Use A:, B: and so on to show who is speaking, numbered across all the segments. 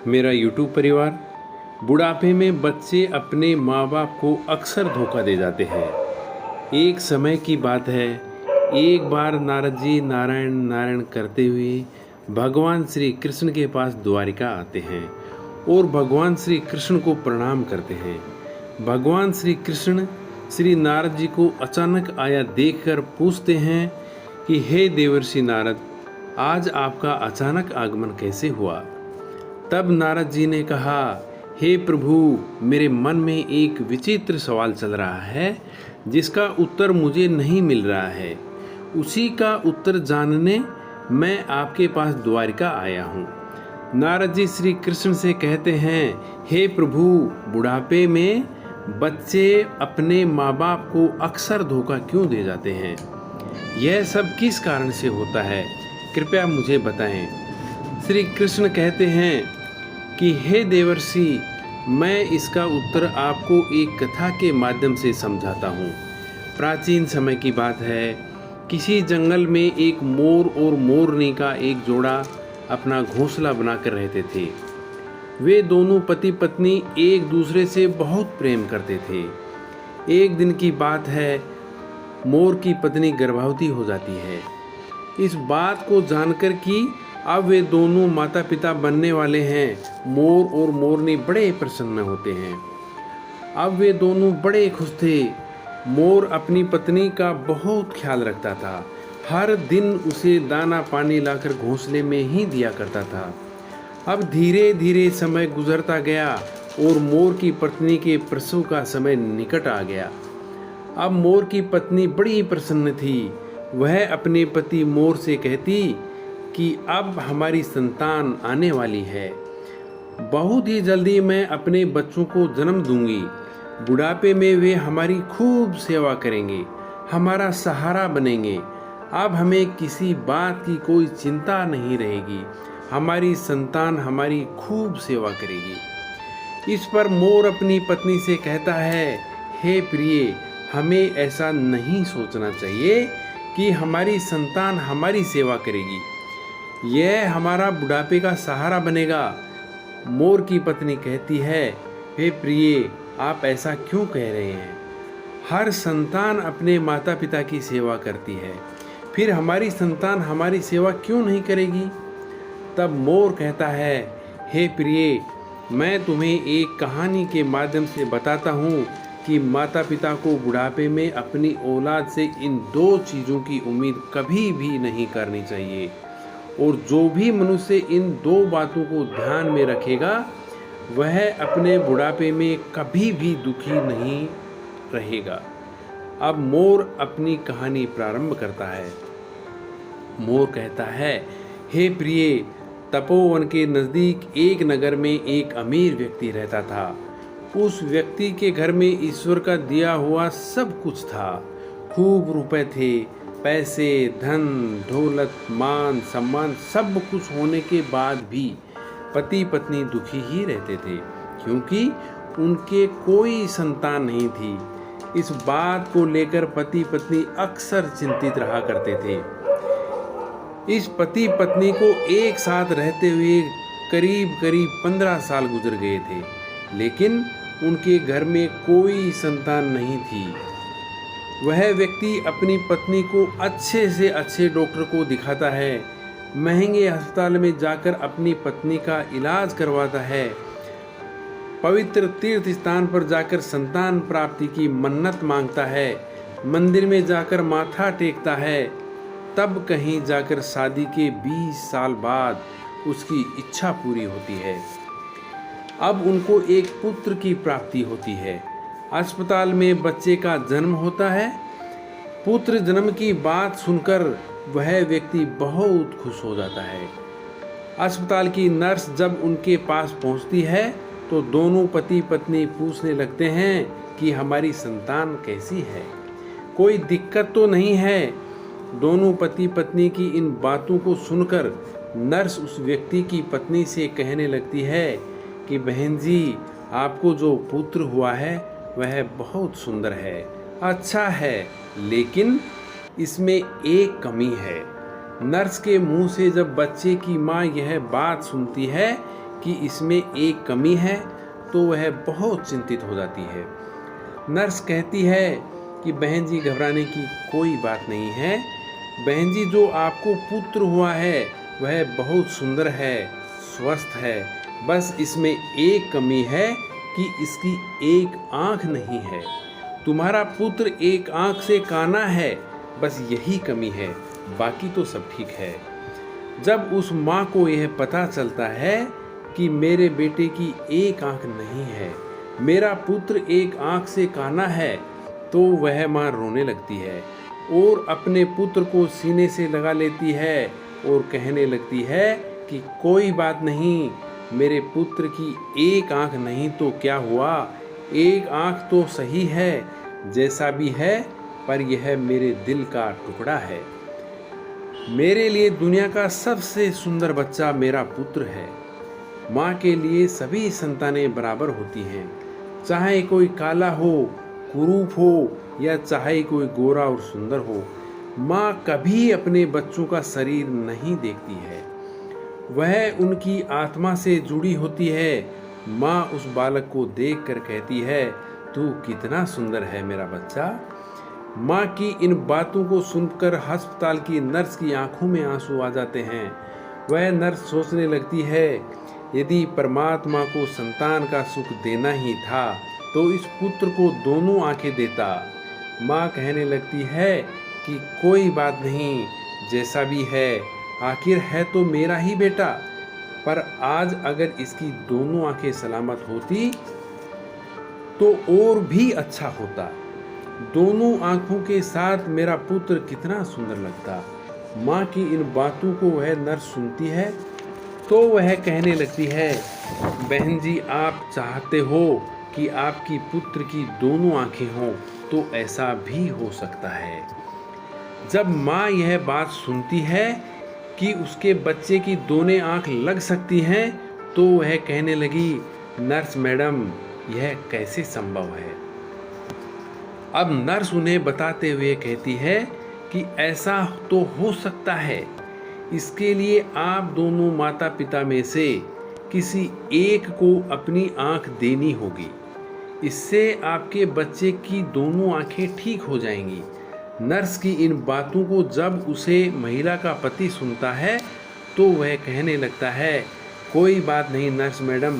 A: मेरा यूट्यूब परिवार, बुढ़ापे में बच्चे अपने माँ बाप को अक्सर धोखा दे जाते हैं। एक समय की बात है, एक बार नारद जी नारायण नारायण करते हुए भगवान श्री कृष्ण के पास द्वारिका आते हैं और भगवान श्री कृष्ण को प्रणाम करते हैं। भगवान श्री कृष्ण श्री नारद जी को अचानक आया देखकर पूछते हैं कि हे देवर्षि नारद, आज आपका अचानक आगमन कैसे हुआ। तब नारद जी ने कहा, हे प्रभु, मेरे मन में एक विचित्र सवाल चल रहा है जिसका उत्तर मुझे नहीं मिल रहा है। उसी का उत्तर जानने मैं आपके पास द्वारिका आया हूँ। नारद जी श्री कृष्ण से कहते हैं, हे प्रभु, बुढ़ापे में बच्चे अपने माँ बाप को अक्सर धोखा क्यों दे जाते हैं? यह सब किस कारण से होता है, कृपया मुझे बताएं। श्री कृष्ण कहते हैं कि हे देवर्षि, मैं इसका उत्तर आपको एक कथा के माध्यम से समझाता हूँ। प्राचीन समय की बात है, किसी जंगल में एक मोर और मोरनी का एक जोड़ा अपना घोंसला बनाकर रहते थे। वे दोनों पति पत्नी एक दूसरे से बहुत प्रेम करते थे। एक दिन की बात है, मोर की पत्नी गर्भवती हो जाती है। इस बात को जानकर कि अब वे दोनों माता पिता बनने वाले हैं, मोर और मोरनी बड़े प्रसन्न होते हैं। अब वे दोनों बड़े खुश थे। मोर अपनी पत्नी का बहुत ख्याल रखता था। हर दिन उसे दाना पानी लाकर घोंसले में ही दिया करता था। अब धीरे धीरे समय गुजरता गया और मोर की पत्नी के प्रसव का समय निकट आ गया। अब मोर की पत्नी बड़ी प्रसन्न थी। वह अपने पति मोर से कहती कि अब हमारी संतान आने वाली है। बहुत ही जल्दी मैं अपने बच्चों को जन्म दूंगी। बुढ़ापे में वे हमारी खूब सेवा करेंगे, हमारा सहारा बनेंगे। अब हमें किसी बात की कोई चिंता नहीं रहेगी। हमारी संतान हमारी खूब सेवा करेगी। इस पर मोर अपनी पत्नी से कहता है, हे प्रिय, हमें ऐसा नहीं सोचना चाहिए कि हमारी संतान हमारी सेवा करेगी, यह हमारा बुढ़ापे का सहारा बनेगा। मोर की पत्नी कहती है, हे प्रिय, आप ऐसा क्यों कह रहे हैं? हर संतान अपने माता पिता की सेवा करती है, फिर हमारी संतान हमारी सेवा क्यों नहीं करेगी? तब मोर कहता है, हे प्रिय, मैं तुम्हें एक कहानी के माध्यम से बताता हूँ कि माता पिता को बुढ़ापे में अपनी औलाद से इन दो चीज़ों की उम्मीद कभी भी नहीं करनी चाहिए। और जो भी मनुष्य इन दो बातों को ध्यान में रखेगा, वह अपने बुढ़ापे में कभी भी दुखी नहीं रहेगा। अब मोर अपनी कहानी प्रारंभ करता है। मोर कहता है, हे प्रिय, तपोवन के नज़दीक एक नगर में एक अमीर व्यक्ति रहता था। उस व्यक्ति के घर में ईश्वर का दिया हुआ सब कुछ था। खूब रुपए थे, पैसे, धन, दौलत, मान, सम्मान, सब कुछ होने के बाद भी पति पत्नी दुखी ही रहते थे, क्योंकि उनके कोई संतान नहीं थी। इस बात को लेकर पति पत्नी अक्सर चिंतित रहा करते थे। इस पति पत्नी को एक साथ रहते हुए करीब करीब 15 साल गुजर गए थे, लेकिन उनके घर में कोई संतान नहीं थी। वह व्यक्ति अपनी पत्नी को अच्छे से अच्छे डॉक्टर को दिखाता है, महंगे अस्पताल में जाकर अपनी पत्नी का इलाज करवाता है, पवित्र तीर्थ स्थान पर जाकर संतान प्राप्ति की मन्नत मांगता है, मंदिर में जाकर माथा टेकता है। तब कहीं जाकर शादी के 20 साल बाद उसकी इच्छा पूरी होती है। अब उनको एक पुत्र की प्राप्ति होती है। अस्पताल में बच्चे का जन्म होता है। पुत्र जन्म की बात सुनकर वह व्यक्ति बहुत खुश हो जाता है। अस्पताल की नर्स जब उनके पास पहुंचती है तो दोनों पति पत्नी पूछने लगते हैं कि हमारी संतान कैसी है, कोई दिक्कत तो नहीं है। दोनों पति पत्नी की इन बातों को सुनकर नर्स उस व्यक्ति की पत्नी से कहने लगती है कि बहन जी, आपको जो पुत्र हुआ है वह बहुत सुंदर है, अच्छा है, लेकिन इसमें एक कमी है। नर्स के मुंह से जब बच्चे की माँ यह बात सुनती है कि इसमें एक कमी है तो वह बहुत चिंतित हो जाती है। नर्स कहती है कि बहन जी घबराने की कोई बात नहीं है। बहन जी जो आपको पुत्र हुआ है वह बहुत सुंदर है, स्वस्थ है, बस इसमें एक कमी है कि इसकी एक आँख नहीं है। तुम्हारा पुत्र एक आँख से काना है, बस यही कमी है, बाकी तो सब ठीक है। जब उस माँ को यह पता चलता है कि मेरे बेटे की एक आँख नहीं है, मेरा पुत्र एक आँख से काना है, तो वह माँ रोने लगती है और अपने पुत्र को सीने से लगा लेती है और कहने लगती है कि कोई बात नहीं, मेरे पुत्र की एक आँख नहीं तो क्या हुआ, एक आँख तो सही है, जैसा भी है, पर यह मेरे दिल का टुकड़ा है। मेरे लिए दुनिया का सबसे सुंदर बच्चा मेरा पुत्र है। माँ के लिए सभी संतानें बराबर होती हैं, चाहे कोई काला हो, कुरूप हो या चाहे कोई गोरा और सुंदर हो। माँ कभी अपने बच्चों का शरीर नहीं देखती है, वह उनकी आत्मा से जुड़ी होती है। माँ उस बालक को देखकर कहती है, तू कितना सुंदर है मेरा बच्चा। माँ की इन बातों को सुनकर अस्पताल की नर्स की आंखों में आंसू आ जाते हैं। वह नर्स सोचने लगती है, यदि परमात्मा को संतान का सुख देना ही था तो इस पुत्र को दोनों आंखें देता। माँ कहने लगती है कि कोई बात नहीं, जैसा भी है, आखिर है तो मेरा ही बेटा, पर आज अगर इसकी दोनों आंखें सलामत होती तो और भी अच्छा होता। दोनों आंखों के साथ मेरा पुत्र कितना सुंदर लगता। माँ की इन बातों को वह नर्स सुनती है तो वह कहने लगती है, बहन जी आप चाहते हो कि आपकी पुत्र की दोनों आंखें हों तो ऐसा भी हो सकता है। जब माँ यह बात सुनती है कि उसके बच्चे की दोनों आंख लग सकती हैं तो वह कहने लगी, नर्स मैडम यह कैसे संभव है। अब नर्स उन्हें बताते हुए कहती है कि ऐसा तो हो सकता है, इसके लिए आप दोनों माता पिता में से किसी एक को अपनी आंख देनी होगी। इससे आपके बच्चे की दोनों आंखें ठीक हो जाएंगी। नर्स की इन बातों को जब उसे महिला का पति सुनता है तो वह कहने लगता है, कोई बात नहीं नर्स मैडम,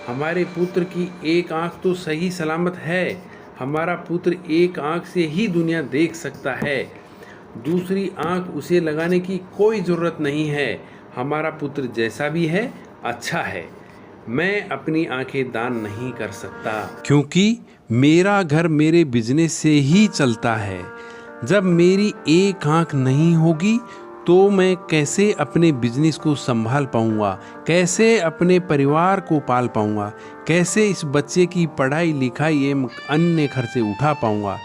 A: हमारे पुत्र की एक आंख तो सही सलामत है, हमारा पुत्र एक आंख से ही दुनिया देख सकता है, दूसरी आंख उसे लगाने की कोई ज़रूरत नहीं है। हमारा पुत्र जैसा भी है अच्छा है। मैं अपनी आंखें दान नहीं कर सकता क्योंकि मेरा घर मेरे बिजनेस से ही चलता है। जब मेरी एक आंख नहीं होगी तो मैं कैसे अपने बिजनेस को संभाल पाऊंगा, कैसे अपने परिवार को पाल पाऊंगा, कैसे इस बच्चे की पढ़ाई लिखाई एवं अन्य खर्चे उठा पाऊंगा।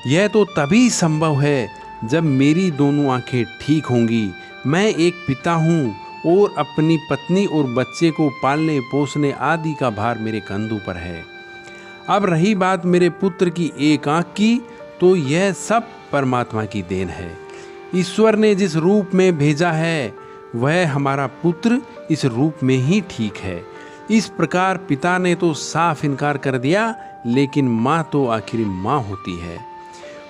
A: यह तो तभी संभव है जब मेरी दोनों आंखें ठीक होंगी। मैं एक पिता हूँ और अपनी पत्नी और बच्चे को पालने पोसने आदि का भार मेरे कंधों पर है। अब रही बात मेरे पुत्र की एक आंख की, तो यह सब परमात्मा की देन है। ईश्वर ने जिस रूप में भेजा है वह हमारा पुत्र इस रूप में ही ठीक है। इस प्रकार पिता ने तो साफ इनकार कर दिया, लेकिन माँ तो आखिर माँ होती है।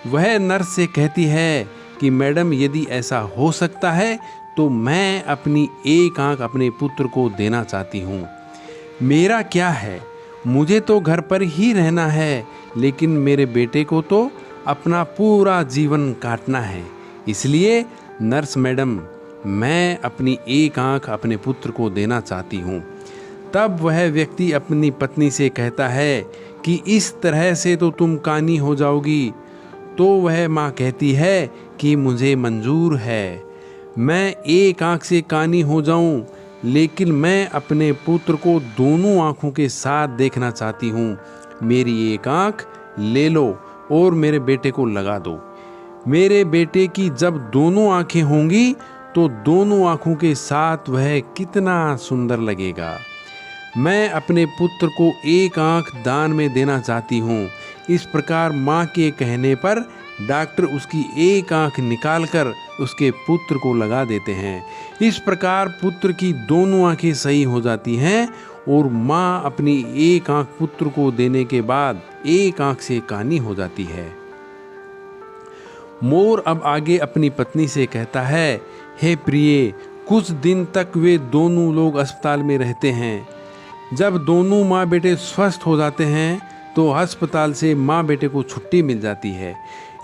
A: वह नर्स से कहती है कि मैडम यदि ऐसा हो सकता है तो मैं अपनी एक आंख अपने पुत्र को देना चाहती हूँ। मेरा क्या है, मुझे तो घर पर ही रहना है, लेकिन मेरे बेटे को तो अपना पूरा जीवन काटना है। इसलिए नर्स मैडम मैं अपनी एक आंख अपने पुत्र को देना चाहती हूँ। तब वह व्यक्ति अपनी पत्नी से कहता है कि इस तरह से तो तुम कानी हो जाओगी। तो वह माँ कहती है कि मुझे मंजूर है, मैं एक आंख से कानी हो जाऊं, लेकिन मैं अपने पुत्र को दोनों आंखों के साथ देखना चाहती हूँ। मेरी एक आंख ले लो और मेरे बेटे को लगा दो। मेरे बेटे की जब दोनों आंखें होंगी तो दोनों आंखों के साथ वह कितना सुंदर लगेगा। मैं अपने पुत्र को एक आंख दान में देना चाहती हूँ। इस प्रकार माँ के कहने पर डॉक्टर उसकी एक आंख निकालकर उसके पुत्र को लगा देते हैं। इस प्रकार पुत्र की दोनों आंखें सही हो जाती हैं और माँ अपनी एक आंख पुत्र को देने के बाद एक आंख से कानी हो जाती है। मोर अब आगे अपनी पत्नी से कहता है, हे प्रिय, कुछ दिन तक वे दोनों लोग अस्पताल में रहते हैं। जब दोनों माँ बेटे स्वस्थ हो जाते हैं तो अस्पताल से माँ बेटे को छुट्टी मिल जाती है।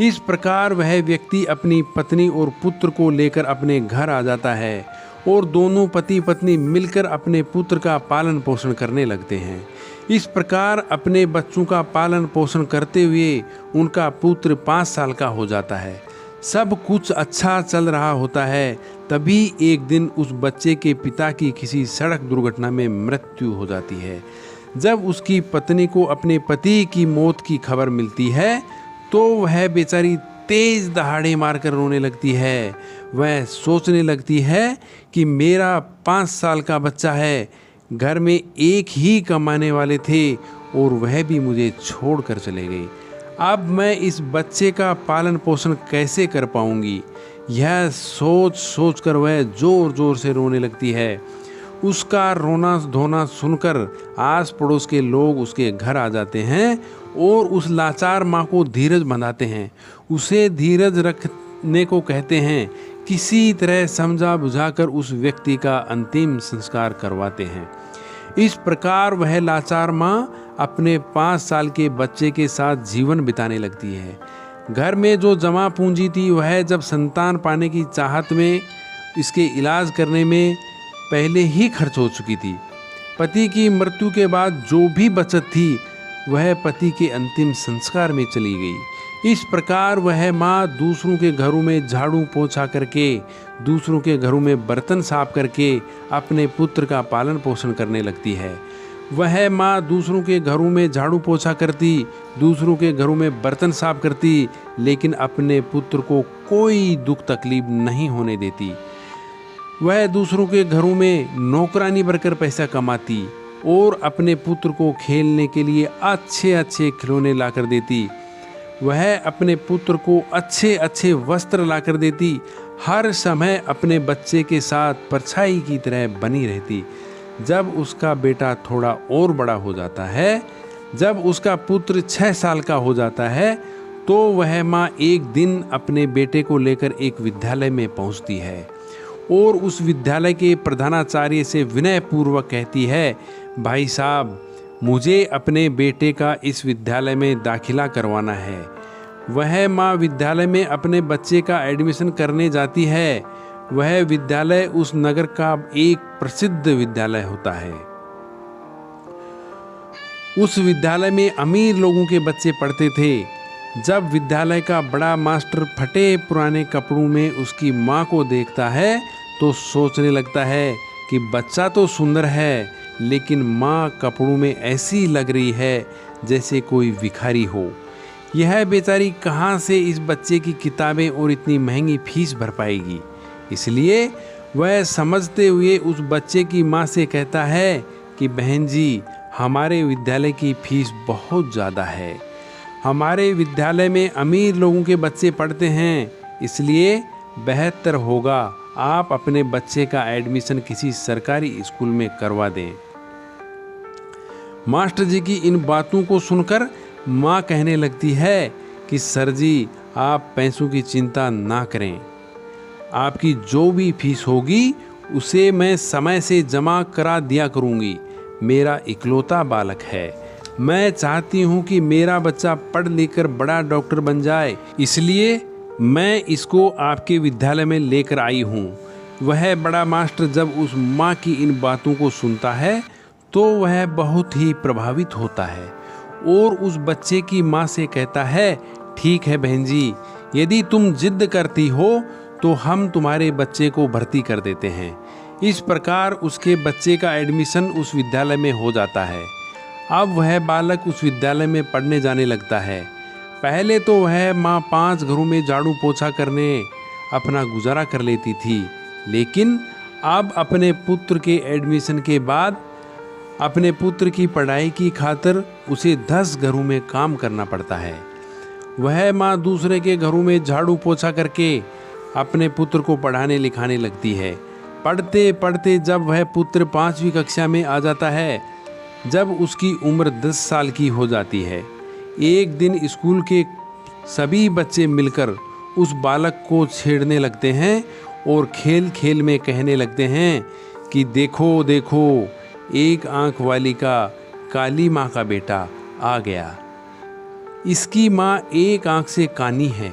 A: इस प्रकार वह व्यक्ति अपनी पत्नी और पुत्र को लेकर अपने घर आ जाता है और दोनों पति पत्नी मिलकर अपने पुत्र का पालन पोषण करने लगते हैं। इस प्रकार अपने बच्चों का पालन पोषण करते हुए उनका पुत्र 5 साल का हो जाता है। सब कुछ अच्छा चल रहा होता है, तभी एक दिन उस बच्चे के पिता की किसी सड़क दुर्घटना में मृत्यु हो जाती है। जब उसकी पत्नी को अपने पति की मौत की खबर मिलती है तो वह बेचारी तेज दहाड़े मारकर रोने लगती है। वह सोचने लगती है कि मेरा 5 साल का बच्चा है, घर में एक ही कमाने वाले थे और वह भी मुझे छोड़कर चले गई। अब मैं इस बच्चे का पालन पोषण कैसे कर पाऊंगी? यह सोच सोचकर वह जोर जोर से रोने लगती है। उसका रोना धोना सुनकर आस पड़ोस के लोग उसके घर आ जाते हैं और उस लाचार माँ को धीरज बंधाते हैं। उसे धीरज रखने को कहते हैं। किसी तरह समझा बुझाकर उस व्यक्ति का अंतिम संस्कार करवाते हैं। इस प्रकार वह लाचार माँ अपने 5 साल के बच्चे के साथ जीवन बिताने लगती है। घर में जो जमा पूंजी थी वह जब संतान पाने की चाहत में इसके इलाज करने में पहले ही खर्च हो चुकी थी। पति की मृत्यु के बाद जो भी बचत थी वह पति के अंतिम संस्कार में चली गई। इस प्रकार वह माँ दूसरों के घरों में झाड़ू पोछा करके, दूसरों के घरों में बर्तन साफ करके अपने पुत्र का पालन पोषण करने लगती है। वह माँ दूसरों के घरों में झाड़ू पोछा करती, दूसरों के घरों में बर्तन साफ करती, लेकिन अपने पुत्र को कोई दुख तकलीफ नहीं होने देती। वह दूसरों के घरों में नौकरानी बनकर पैसा कमाती और अपने पुत्र को खेलने के लिए अच्छे अच्छे खिलौने लाकर देती। वह अपने पुत्र को अच्छे अच्छे वस्त्र लाकर देती। हर समय अपने बच्चे के साथ परछाई की तरह बनी रहती। जब उसका बेटा थोड़ा और बड़ा हो जाता है, जब उसका पुत्र 6 साल का हो जाता है, तो वह माँ एक दिन अपने बेटे को लेकर एक विद्यालय में पहुँचती है और उस विद्यालय के प्रधानाचार्य से विनय पूर्वक कहती है, भाई साहब, मुझे अपने बेटे का इस विद्यालय में दाखिला करवाना है। वह माँ विद्यालय में अपने बच्चे का एडमिशन करने जाती है। वह विद्यालय उस नगर का एक प्रसिद्ध विद्यालय होता है। उस विद्यालय में अमीर लोगों के बच्चे पढ़ते थे। जब विद्यालय का बड़ा मास्टर फटे पुराने कपड़ों में उसकी माँ को देखता है तो सोचने लगता है कि बच्चा तो सुंदर है, लेकिन माँ कपड़ों में ऐसी लग रही है जैसे कोई भिखारी हो। यह बेचारी कहाँ से इस बच्चे की किताबें और इतनी महंगी फीस भर पाएगी? इसलिए वह समझते हुए उस बच्चे की माँ से कहता है कि बहन जी, हमारे विद्यालय की फीस बहुत ज़्यादा है। हमारे विद्यालय में अमीर लोगों के बच्चे पढ़ते हैं, इसलिए बेहतर होगा आप अपने बच्चे का एडमिशन किसी सरकारी स्कूल में करवा दें। मास्टर जी की इन बातों को सुनकर माँ कहने लगती है कि सर जी, आप पैसों की चिंता ना करें। आपकी जो भी फीस होगी उसे मैं समय से जमा करा दिया करूँगी। मेरा इकलौता बालक है। मैं चाहती हूँ कि मेरा बच्चा पढ़ लिख कर बड़ा डॉक्टर बन जाए, इसलिए मैं इसको आपके विद्यालय में लेकर आई हूँ। वह बड़ा मास्टर जब उस माँ की इन बातों को सुनता है तो वह बहुत ही प्रभावित होता है और उस बच्चे की माँ से कहता है, ठीक है बहन जी, यदि तुम जिद करती हो तो हम तुम्हारे बच्चे को भर्ती कर देते हैं। इस प्रकार उसके बच्चे का एडमिशन उस विद्यालय में हो जाता है। अब वह बालक उस विद्यालय में पढ़ने जाने लगता है। पहले तो वह माँ 5 घरों में झाड़ू पोछा करने अपना गुजारा कर लेती थी, लेकिन अब अपने पुत्र के एडमिशन के बाद अपने पुत्र की पढ़ाई की खातिर उसे 10 घरों में काम करना पड़ता है। वह माँ दूसरे के घरों में झाड़ू पोछा करके अपने पुत्र को पढ़ाने लिखाने लगती है। पढ़ते पढ़ते जब वह पुत्र 5वीं कक्षा में आ जाता है, जब उसकी उम्र 10 साल की हो जाती है, एक दिन स्कूल के सभी बच्चे मिलकर उस बालक को छेड़ने लगते हैं और खेल खेल में कहने लगते हैं कि देखो देखो, एक आंख वाली का काली माँ का बेटा आ गया। इसकी माँ एक आंख से कानी है।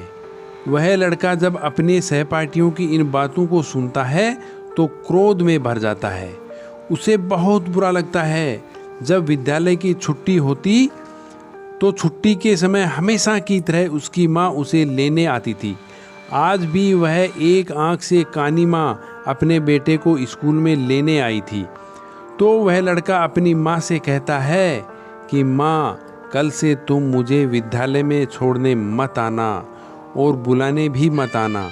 A: वह लड़का जब अपने सहपाठियों की इन बातों को सुनता है तो क्रोध में भर जाता है। उसे बहुत बुरा लगता है। जब विद्यालय की छुट्टी होती तो छुट्टी के समय हमेशा की तरह उसकी माँ उसे लेने आती थी। आज भी वह एक आंख से कानी माँ अपने बेटे को स्कूल में लेने आई थी। तो वह लड़का अपनी माँ से कहता है कि माँ, कल से तुम मुझे विद्यालय में छोड़ने मत आना और बुलाने भी मत आना।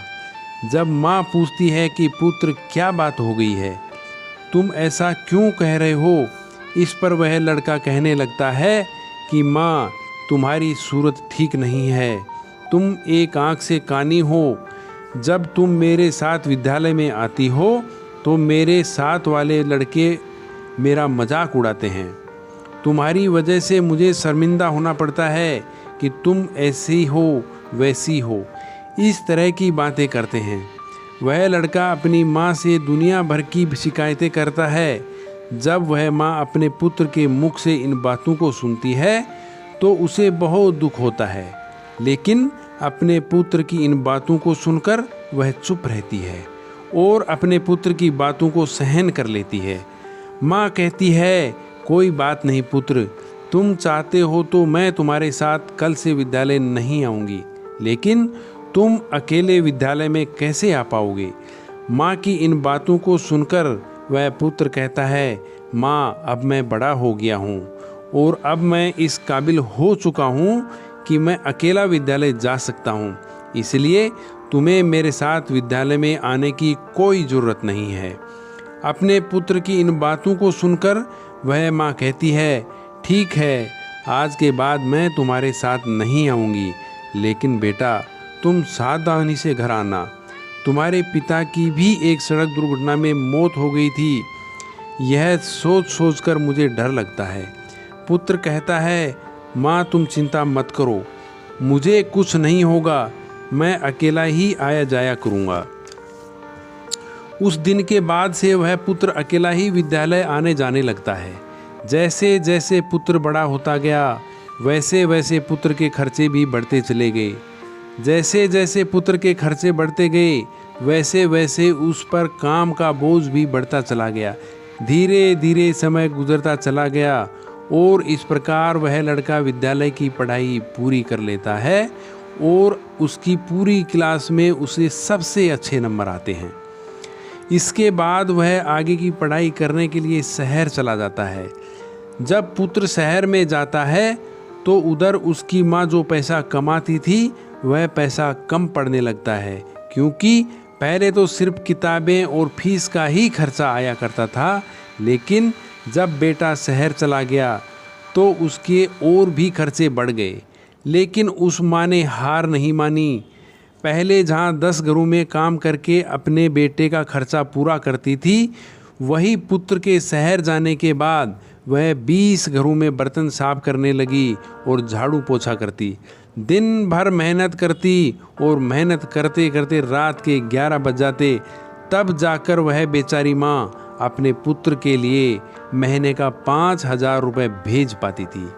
A: जब माँ पूछती है कि पुत्र क्या बात हो गई है, तुम ऐसा क्यों कह रहे हो, इस पर वह लड़का कहने लगता है कि माँ, तुम्हारी सूरत ठीक नहीं है, तुम एक आंख से कानी हो। जब तुम मेरे साथ विद्यालय में आती हो तो मेरे साथ वाले लड़के मेरा मजाक उड़ाते हैं। तुम्हारी वजह से मुझे शर्मिंदा होना पड़ता है कि तुम ऐसी हो वैसी हो, इस तरह की बातें करते हैं। वह लड़का अपनी माँ से दुनिया भर की शिकायतें करता है। जब वह माँ अपने पुत्र के मुख से इन बातों को सुनती है तो उसे बहुत दुख होता है, लेकिन अपने पुत्र की इन बातों को सुनकर वह चुप रहती है और अपने पुत्र की बातों को सहन कर लेती है। माँ कहती है, कोई बात नहीं पुत्र, तुम चाहते हो तो मैं तुम्हारे साथ कल से विद्यालय नहीं आऊँगी, लेकिन तुम अकेले विद्यालय में कैसे आ पाओगे। माँ की इन बातों को सुनकर वह पुत्र कहता है, माँ, अब मैं बड़ा हो गया हूँ और अब मैं इस काबिल हो चुका हूँ कि मैं अकेला विद्यालय जा सकता हूँ, इसलिए तुम्हें मेरे साथ विद्यालय में आने की कोई ज़रूरत नहीं है। अपने पुत्र की इन बातों को सुनकर वह माँ कहती है, ठीक है, आज के बाद मैं तुम्हारे साथ नहीं आऊँगी, लेकिन बेटा तुम सावधानी से घर आना। तुम्हारे पिता की भी एक सड़क दुर्घटना में मौत हो गई थी, यह सोच सोच कर मुझे डर लगता है। पुत्र कहता है, माँ तुम चिंता मत करो, मुझे कुछ नहीं होगा, मैं अकेला ही आया जाया करूँगा। उस दिन के बाद से वह पुत्र अकेला ही विद्यालय आने जाने लगता है। जैसे जैसे पुत्र बड़ा होता गया, वैसे वैसे पुत्र के खर्चे भी बढ़ते चले गए। जैसे जैसे पुत्र के खर्चे बढ़ते गए, वैसे वैसे उस पर काम का बोझ भी बढ़ता चला गया। धीरे धीरे समय गुजरता चला गया और इस प्रकार वह लड़का विद्यालय की पढ़ाई पूरी कर लेता है और उसकी पूरी क्लास में उसे सबसे अच्छे नंबर आते हैं। इसके बाद वह आगे की पढ़ाई करने के लिए शहर चला जाता है। जब पुत्र शहर में जाता है तो उधर उसकी माँ जो पैसा कमाती थी वह पैसा कम पड़ने लगता है, क्योंकि पहले तो सिर्फ किताबें और फीस का ही खर्चा आया करता था, लेकिन जब बेटा शहर चला गया तो उसके और भी खर्चे बढ़ गए। लेकिन उस माँ ने हार नहीं मानी। पहले जहाँ 10 घरों में काम करके अपने बेटे का खर्चा पूरा करती थी, वही पुत्र के शहर जाने के बाद वह 20 घरों में बर्तन साफ करने लगी और झाड़ू पोछा करती। दिन भर मेहनत करती और मेहनत करते करते रात के 11 बज जाते, तब जाकर वह बेचारी माँ अपने पुत्र के लिए महीने का 5,000 रुपये भेज पाती थी।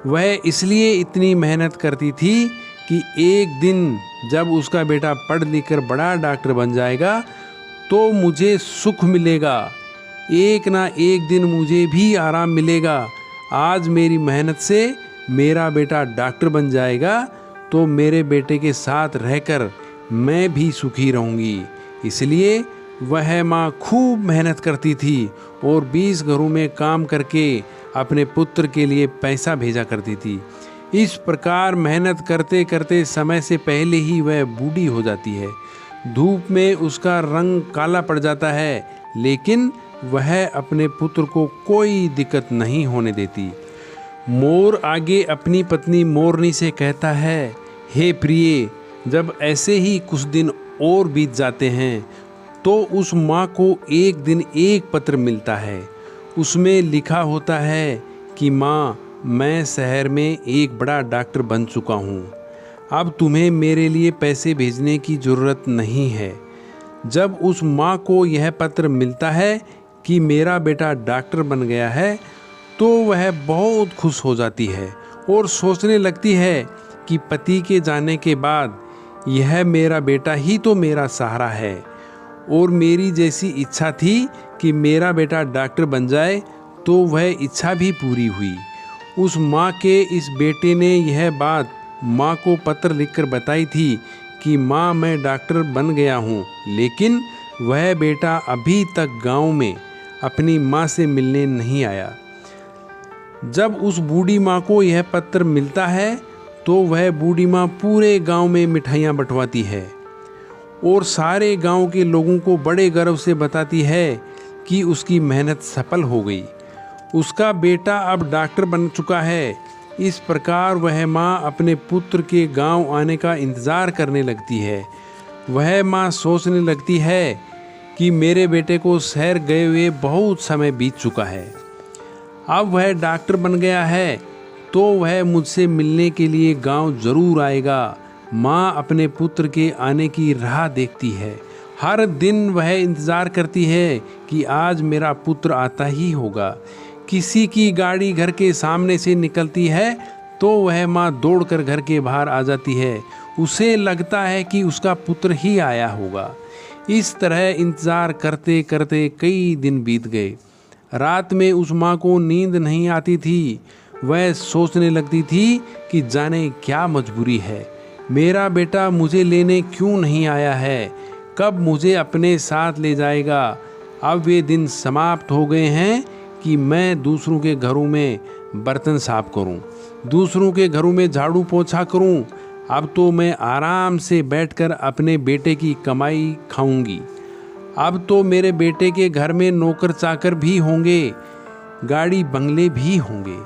A: वह इसलिए इतनी मेहनत करती थी कि एक दिन जब उसका बेटा पढ़ लिख कर बड़ा डॉक्टर बन जाएगा तो मुझे सुख मिलेगा, एक ना एक दिन मुझे भी आराम मिलेगा। आज मेरी मेहनत से मेरा बेटा डॉक्टर बन जाएगा तो मेरे बेटे के साथ रहकर मैं भी सुखी रहूँगी। इसलिए वह माँ खूब मेहनत करती थी और 20 घरों में काम करके अपने पुत्र के लिए पैसा भेजा करती थी। इस प्रकार मेहनत करते करते समय से पहले ही वह बूढ़ी हो जाती है। धूप में उसका रंग काला पड़ जाता है, लेकिन वह अपने पुत्र को कोई दिक्कत नहीं होने देती। मोर आगे अपनी पत्नी मोरनी से कहता है हे प्रिय, जब ऐसे ही कुछ दिन और बीत जाते हैं तो उस माँ को एक दिन एक पत्र मिलता है। उसमें लिखा होता है कि माँ, मैं शहर में एक बड़ा डॉक्टर बन चुका हूँ। अब तुम्हें मेरे लिए पैसे भेजने की ज़रूरत नहीं है। जब उस माँ को यह पत्र मिलता है कि मेरा बेटा डॉक्टर बन गया है तो वह बहुत खुश हो जाती है और सोचने लगती है कि पति के जाने के बाद यह मेरा बेटा ही तो मेरा सहारा है, और मेरी जैसी इच्छा थी कि मेरा बेटा डॉक्टर बन जाए तो वह इच्छा भी पूरी हुई। उस माँ के इस बेटे ने यह बात माँ को पत्र लिखकर बताई थी कि माँ, मैं डॉक्टर बन गया हूँ, लेकिन वह बेटा अभी तक गांव में अपनी माँ से मिलने नहीं आया। जब उस बूढ़ी माँ को यह पत्र मिलता है तो वह बूढ़ी माँ पूरे गांव में मिठाइयाँ बंटवाती है और सारे गांव के लोगों को बड़े गर्व से बताती है कि उसकी मेहनत सफल हो गई। उसका बेटा अब डॉक्टर बन चुका है। इस प्रकार वह माँ अपने पुत्र के गांव आने का इंतज़ार करने लगती है। वह माँ सोचने लगती है कि मेरे बेटे को शहर गए हुए बहुत समय बीत चुका है। अब वह डॉक्टर बन गया है तो वह मुझसे मिलने के लिए गांव ज़रूर आएगा। माँ अपने पुत्र के आने की राह देखती है। हर दिन वह इंतज़ार करती है कि आज मेरा पुत्र आता ही होगा। किसी की गाड़ी घर के सामने से निकलती है तो वह माँ दौड़कर घर के बाहर आ जाती है। उसे लगता है कि उसका पुत्र ही आया होगा। इस तरह इंतज़ार करते करते कई दिन बीत गए। रात में उस माँ को नींद नहीं आती थी। वह सोचने लगती थी कि जाने क्या मजबूरी है, मेरा बेटा मुझे लेने क्यों नहीं आया है, कब मुझे अपने साथ ले जाएगा। अब वे दिन समाप्त हो गए हैं कि मैं दूसरों के घरों में बर्तन साफ करूं, दूसरों के घरों में झाड़ू पोछा करूं। अब तो मैं आराम से बैठकर अपने बेटे की कमाई खाऊंगी। अब तो मेरे बेटे के घर में नौकर चाकर भी होंगे, गाड़ी बंगले भी होंगे।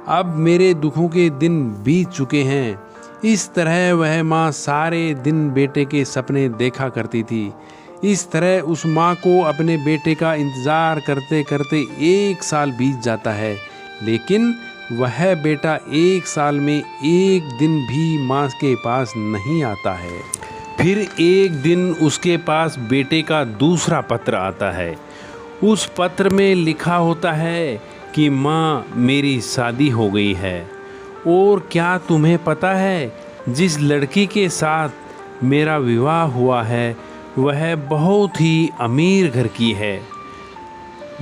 A: अब मेरे दुखों के दिन बीत चुके हैं। इस तरह वह माँ सारे दिन बेटे के सपने देखा करती थी। इस तरह उस माँ को अपने बेटे का इंतज़ार करते करते 1 साल बीत जाता है, लेकिन वह बेटा 1 साल में एक दिन भी माँ के पास नहीं आता है। फिर एक दिन उसके पास बेटे का दूसरा पत्र आता है। उस पत्र में लिखा होता है कि माँ, मेरी शादी हो गई है, और क्या तुम्हें पता है जिस लड़की के साथ मेरा विवाह हुआ है वह बहुत ही अमीर घर की है।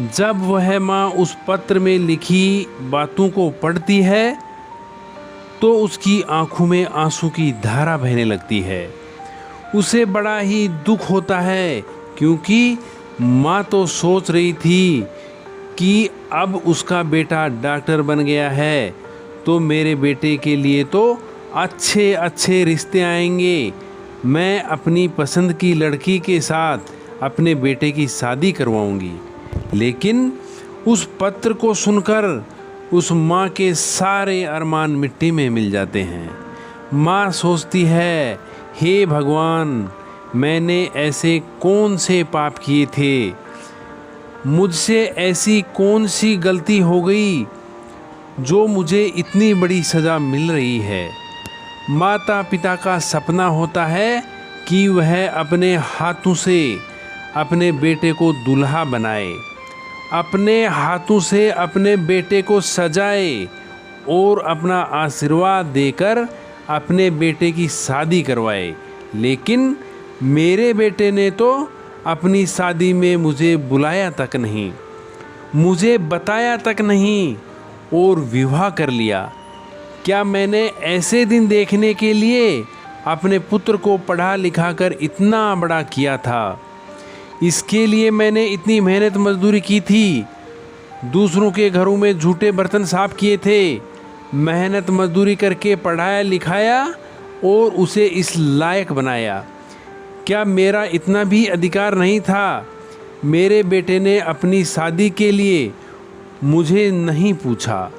A: जब वह माँ उस पत्र में लिखी बातों को पढ़ती है तो उसकी आंखों में आंसू की धारा बहने लगती है। उसे बड़ा ही दुख होता है, क्योंकि माँ तो सोच रही थी कि अब उसका बेटा डॉक्टर बन गया है तो मेरे बेटे के लिए तो अच्छे अच्छे रिश्ते आएंगे। मैं अपनी पसंद की लड़की के साथ अपने बेटे की शादी करवाऊंगी। लेकिन उस पत्र को सुनकर उस माँ के सारे अरमान मिट्टी में मिल जाते हैं। माँ सोचती है, हे भगवान, मैंने ऐसे कौन से पाप किए थे, मुझसे ऐसी कौन सी गलती हो गई जो मुझे इतनी बड़ी सज़ा मिल रही है। माता पिता का सपना होता है कि वह अपने हाथों से अपने बेटे को दूल्हा बनाए, अपने हाथों से अपने बेटे को सजाए और अपना आशीर्वाद देकर अपने बेटे की शादी करवाए। लेकिन मेरे बेटे ने तो अपनी शादी में मुझे बुलाया तक नहीं, मुझे बताया तक नहीं और विवाह कर लिया। क्या मैंने ऐसे दिन देखने के लिए अपने पुत्र को पढ़ा लिखा कर इतना बड़ा किया था? इसके लिए मैंने इतनी मेहनत मजदूरी की थी, दूसरों के घरों में झूठे बर्तन साफ किए थे, मेहनत मजदूरी करके पढ़ाया लिखाया और उसे इस लायक बनाया। क्या मेरा इतना भी अधिकार नहीं था? मेरे बेटे ने अपनी शादी के लिए मुझे नहीं पूछा।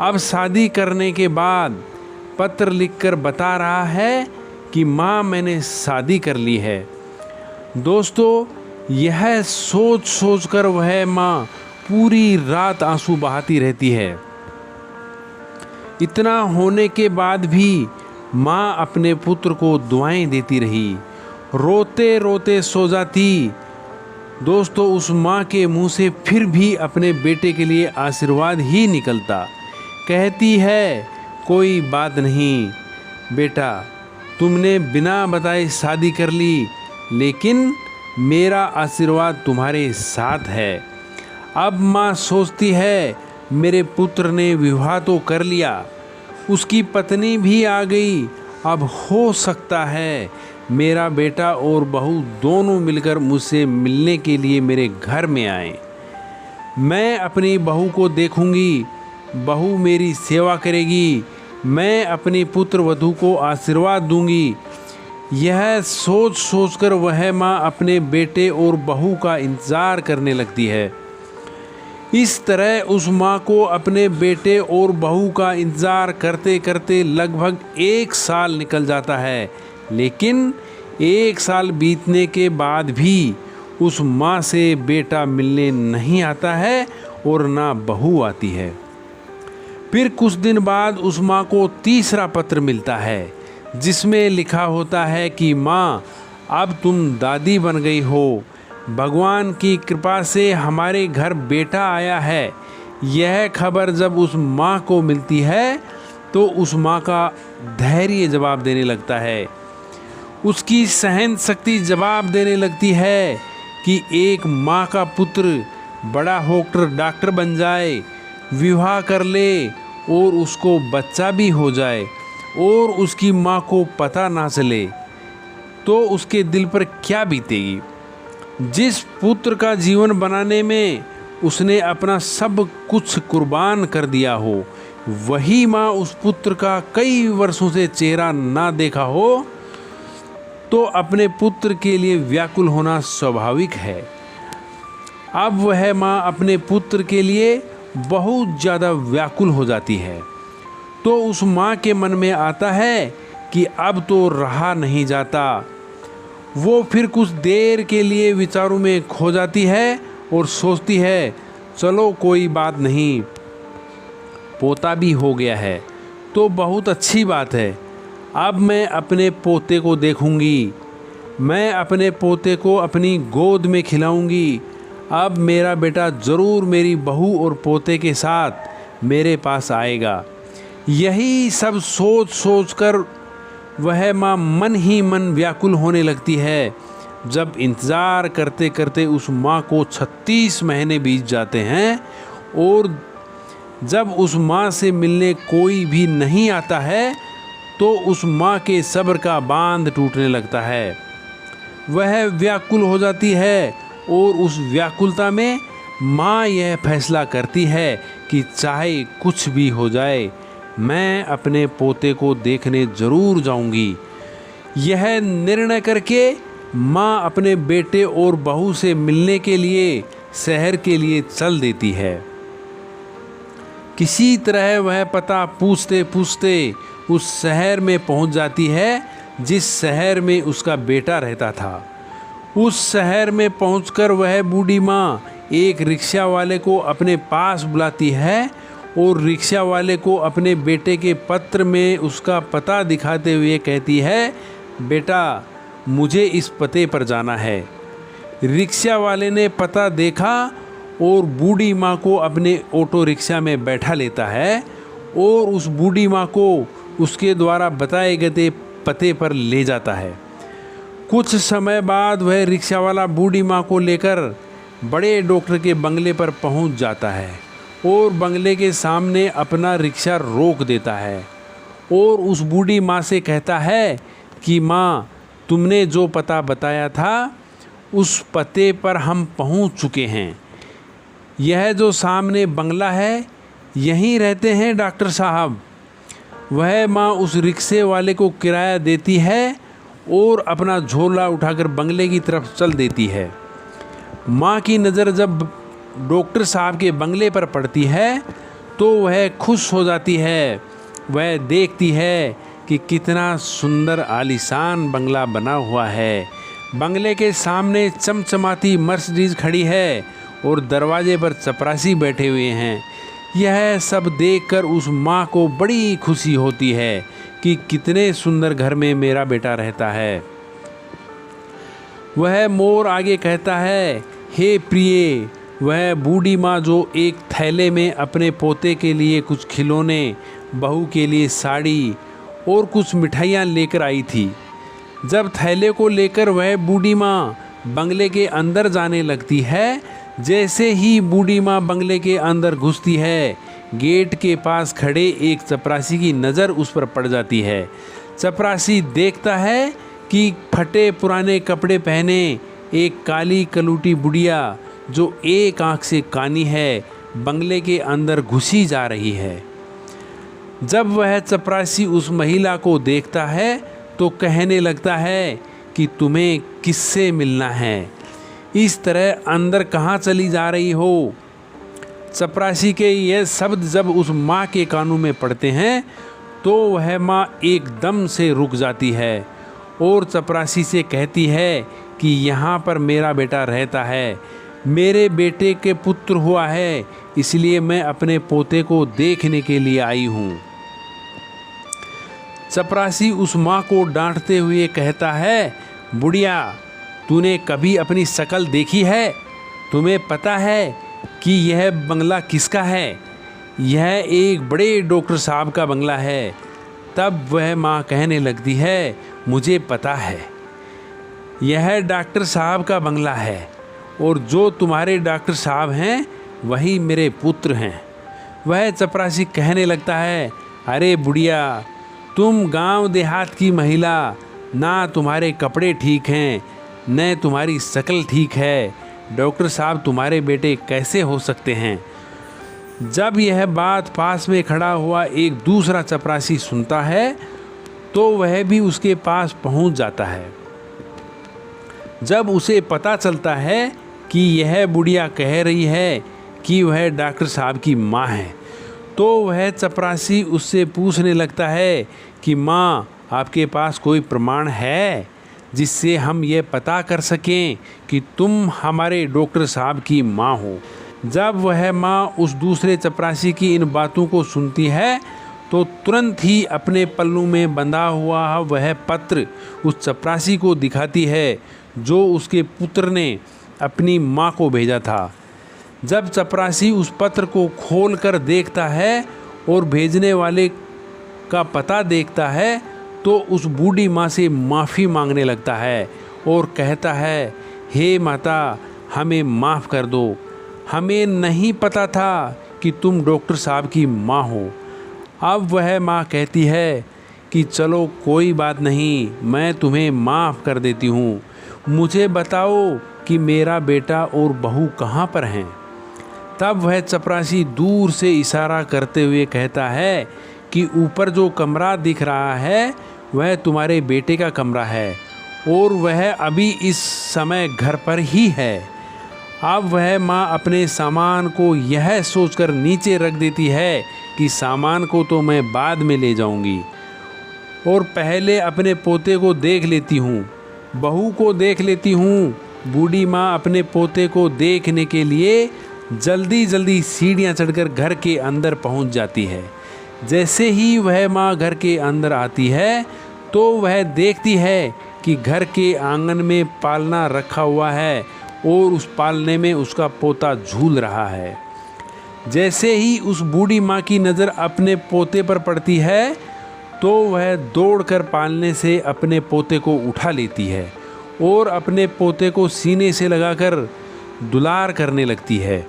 A: अब शादी करने के बाद पत्र लिखकर बता रहा है कि माँ मैंने शादी कर ली है। दोस्तों, यह सोच सोच कर वह माँ पूरी रात आंसू बहाती रहती है। इतना होने के बाद भी माँ अपने पुत्र को दुआएं देती रही, रोते रोते सो जाती। दोस्तों, उस माँ के मुंह से फिर भी अपने बेटे के लिए आशीर्वाद ही निकलता। कहती है, कोई बात नहीं बेटा, तुमने बिना बताए शादी कर ली, लेकिन मेरा आशीर्वाद तुम्हारे साथ है। अब माँ सोचती है, मेरे पुत्र ने विवाह तो कर लिया, उसकी पत्नी भी आ गई, अब हो सकता है मेरा बेटा और बहू दोनों मिलकर मुझसे मिलने के लिए मेरे घर में आए। मैं अपनी बहू को देखूंगी, बहू मेरी सेवा करेगी, मैं अपनी पुत्र वधू को आशीर्वाद दूंगी। यह सोच सोचकर वह माँ अपने बेटे और बहू का इंतज़ार करने लगती है। इस तरह उस माँ को अपने बेटे और बहू का इंतज़ार करते करते लगभग 1 साल निकल जाता है, लेकिन 1 साल बीतने के बाद भी उस माँ से बेटा मिलने नहीं आता है और ना बहू आती है। फिर कुछ दिन बाद उस माँ को तीसरा पत्र मिलता है, जिसमें लिखा होता है कि माँ, अब तुम दादी बन गई हो, भगवान की कृपा से हमारे घर बेटा आया है। यह खबर जब उस माँ को मिलती है तो उस माँ का धैर्य जवाब देने लगता है, उसकी सहन शक्ति जवाब देने लगती है कि एक माँ का पुत्र बड़ा होकर डॉक्टर बन जाए, विवाह कर ले और उसको बच्चा भी हो जाए और उसकी माँ को पता ना चले, तो उसके दिल पर क्या बीतेगी। जिस पुत्र का जीवन बनाने में उसने अपना सब कुछ कुर्बान कर दिया हो, वही माँ उस पुत्र का कई वर्षों से चेहरा ना देखा हो, तो अपने पुत्र के लिए व्याकुल होना स्वाभाविक है। अब वह माँ अपने पुत्र के लिए बहुत ज़्यादा व्याकुल हो जाती है, तो उस माँ के मन में आता है कि अब तो रहा नहीं जाता। वो फिर कुछ देर के लिए विचारों में खो जाती है और सोचती है, चलो कोई बात नहीं, पोता भी हो गया है तो बहुत अच्छी बात है। अब मैं अपने पोते को देखूंगी, मैं अपने पोते को अपनी गोद में खिलाऊंगी। अब मेरा बेटा ज़रूर मेरी बहू और पोते के साथ मेरे पास आएगा। यही सब सोच सोच कर वह माँ मन ही मन व्याकुल होने लगती है। जब इंतज़ार करते करते उस माँ को 36 महीने बीत जाते हैं और जब उस माँ से मिलने कोई भी नहीं आता है, तो उस माँ के सब्र का बांध टूटने लगता है। वह व्याकुल हो जाती है और उस व्याकुलता में माँ यह फैसला करती है कि चाहे कुछ भी हो जाए, मैं अपने पोते को देखने ज़रूर जाऊंगी। यह निर्णय करके माँ अपने बेटे और बहू से मिलने के लिए शहर के लिए चल देती है। किसी तरह वह पता पूछते पूछते उस शहर में पहुंच जाती है जिस शहर में उसका बेटा रहता था। उस शहर में पहुंचकर वह बूढ़ी माँ एक रिक्शा वाले को अपने पास बुलाती है और रिक्शा वाले को अपने बेटे के पत्र में उसका पता दिखाते हुए कहती है, बेटा मुझे इस पते पर जाना है। रिक्शा वाले ने पता देखा और बूढ़ी माँ को अपने ऑटो रिक्शा में बैठा लेता है और उस बूढ़ी माँ को उसके द्वारा बताए गए पते पर ले जाता है। कुछ समय बाद वह रिक्शा वाला बूढ़ी माँ को लेकर बड़े डॉक्टर के बंगले पर पहुँच जाता है और बंगले के सामने अपना रिक्शा रोक देता है और उस बूढ़ी माँ से कहता है कि माँ, तुमने जो पता बताया था उस पते पर हम पहुँच चुके हैं। यह जो सामने बंगला है, यहीं रहते हैं डॉक्टर साहब। वह माँ उस रिक्शे वाले को किराया देती है और अपना झोला उठाकर बंगले की तरफ चल देती है। माँ की नज़र जब डॉक्टर साहब के बंगले पर पड़ती है तो वह खुश हो जाती है वह देखती है कि कितना सुंदर आलीशान बंगला बना हुआ है। बंगले के सामने चमचमाती मर्सिडीज खड़ी है और दरवाजे पर चपरासी बैठे हुए हैं। यह सब देखकर उस माँ को बड़ी खुशी होती है कि कितने सुंदर घर में मेरा बेटा रहता है। वह मोर आगे कहता है, हे प्रिय, वह बूढ़ी माँ जो एक थैले में अपने पोते के लिए कुछ खिलौने, बहू के लिए साड़ी और कुछ मिठाइयाँ लेकर आई थी। जब थैले को लेकर वह बूढ़ी माँ बंगले के अंदर जाने लगती है, जैसे ही बूढ़ी माँ बंगले के अंदर घुसती है, गेट के पास खड़े एक चपरासी की नज़र उस पर पड़ जाती है। चपरासी देखता है कि फटे पुराने कपड़े पहने एक काली कलूटी बुढ़िया जो एक आंख से कानी है, बंगले के अंदर घुसी जा रही है। जब वह चपरासी उस महिला को देखता है तो कहने लगता है कि तुम्हें किससे मिलना है, इस तरह अंदर कहाँ चली जा रही हो। चपरासी के ये शब्द जब उस माँ के कानों में पड़ते हैं तो वह माँ एकदम से रुक जाती है और चपरासी से कहती है कि यहाँ पर मेरा बेटा रहता है, मेरे बेटे के पुत्र हुआ है, इसलिए मैं अपने पोते को देखने के लिए आई हूँ। चपरासी उस माँ को डांटते हुए कहता है, बुढ़िया, तूने कभी अपनी शक्ल देखी है? तुम्हें पता है कि यह बंगला किसका है? यह एक बड़े डॉक्टर साहब का बंगला है। तब वह माँ कहने लगती है, मुझे पता है, यह डॉक्टर साहब का बंगला है और जो तुम्हारे डॉक्टर साहब हैं वही मेरे पुत्र हैं। वह चपरासी कहने लगता है, अरे बुढ़िया, तुम गांव देहात की महिला, ना तुम्हारे कपड़े ठीक हैं, न तुम्हारी शक्ल ठीक है, डॉक्टर साहब तुम्हारे बेटे कैसे हो सकते हैं। जब यह बात पास में खड़ा हुआ एक दूसरा चपरासी सुनता है तो वह भी उसके पास पहुंच जाता है। जब उसे पता चलता है कि यह बुढ़िया कह रही है कि वह डॉक्टर साहब की माँ है, तो वह चपरासी उससे पूछने लगता है कि माँ, आपके पास कोई प्रमाण है जिससे हम ये पता कर सकें कि तुम हमारे डॉक्टर साहब की माँ हो। जब वह माँ उस दूसरे चपरासी की इन बातों को सुनती है तो तुरंत ही अपने पल्लू में बंधा हुआ वह पत्र उस चपरासी को दिखाती है जो उसके पुत्र ने अपनी माँ को भेजा था। जब चपरासी उस पत्र को खोलकर देखता है और भेजने वाले का पता देखता है तो उस बूढ़ी माँ से माफ़ी मांगने लगता है और कहता है, हे माता, हमें माफ़ कर दो, हमें नहीं पता था कि तुम डॉक्टर साहब की माँ हो। अब वह माँ कहती है कि चलो कोई बात नहीं, मैं तुम्हें माफ़ कर देती हूँ, मुझे बताओ कि मेरा बेटा और बहू कहाँ पर हैं। तब वह चपरासी दूर से इशारा करते हुए कहता है कि ऊपर जो कमरा दिख रहा है वह तुम्हारे बेटे का कमरा है और वह अभी इस समय घर पर ही है। अब वह माँ अपने सामान को यह सोचकर नीचे रख देती है कि सामान को तो मैं बाद में ले जाऊंगी और पहले अपने पोते को देख लेती हूँ, बहू को देख लेती हूँ। बूढ़ी माँ अपने पोते को देखने के लिए जल्दी जल्दी सीढ़ियाँ चढ़कर घर के अंदर पहुँच जाती है। जैसे ही वह माँ घर के अंदर आती है तो वह देखती है कि घर के आंगन में पालना रखा हुआ है और उस पालने में उसका पोता झूल रहा है। जैसे ही उस बूढ़ी माँ की नज़र अपने पोते पर पड़ती है तो वह दौड़कर पालने से अपने पोते को उठा लेती है और अपने पोते को सीने से लगाकर दुलार करने लगती है।